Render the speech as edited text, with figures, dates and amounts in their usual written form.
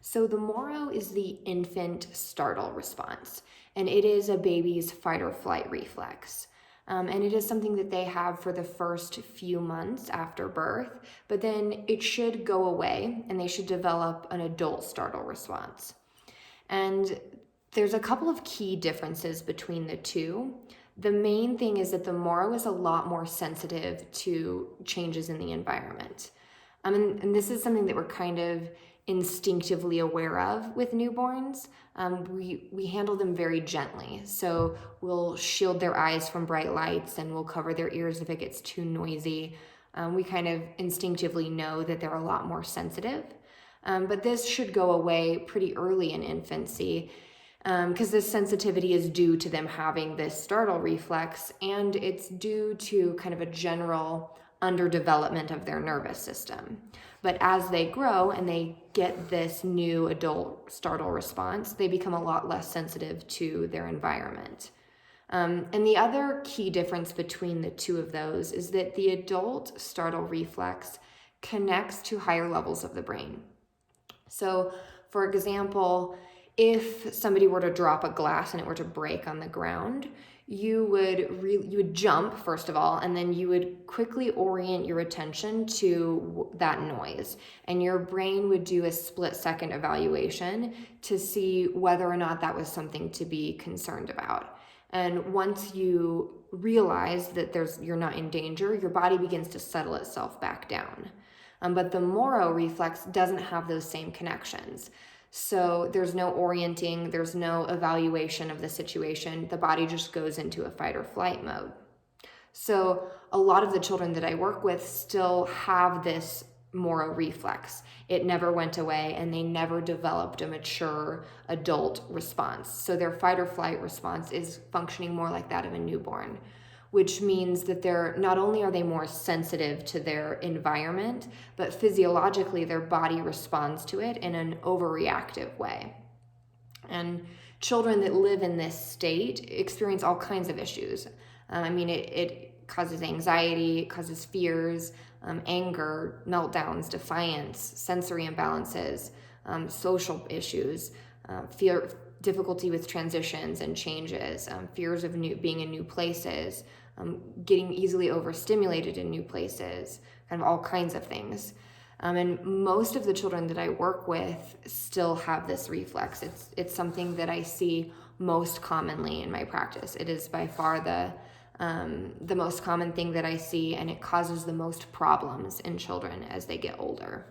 So the Moro is the infant startle response, and it is a baby's fight or flight reflex. And it is something that they have for the first few months after birth, but then it should go away and they should develop an adult startle response. And there's a couple of key differences between the two. The main thing is that the Moro is a lot more sensitive to changes in the environment. And this is something that we're kind of instinctively aware of with newborns. We handle them very gently. So we'll shield their eyes from bright lights and we'll cover their ears if it gets too noisy. We kind of instinctively know that they're a lot more sensitive. But this should go away pretty early in infancy because this sensitivity is due to them having this startle reflex, and it's due to kind of a general underdevelopment of their nervous system. But as they grow and they get this new adult startle response, they become a lot less sensitive to their environment. And the other key difference between the two of those is that the adult startle reflex connects to higher levels of the brain. So, for example, if somebody were to drop a glass and it were to break on the ground, you would jump first of all, and then you would quickly orient your attention to that noise, and your brain would do a split-second evaluation to see whether or not that was something to be concerned about. And once you realize that you're not in danger, your body begins to settle itself back down. But the Moro reflex doesn't have those same connections. So there's no orienting, there's no evaluation of the situation. The body just goes into a fight or flight mode. So a lot of the children that I work with still have this Moro reflex. It never went away and they never developed a mature adult response. So their fight or flight response is functioning more like that of a newborn, which means that not only are they more sensitive to their environment, but physiologically their body responds to it in an overreactive way. And children that live in this state experience all kinds of issues. It causes anxiety, it causes fears, anger, meltdowns, defiance, sensory imbalances, social issues, fear, difficulty with transitions and changes, fears of being in new places, getting easily overstimulated in new places, kind of all kinds of things. And most of the children that I work with still have this reflex. It's something that I see most commonly in my practice. It is by far the most common thing that I see, and it causes the most problems in children as they get older.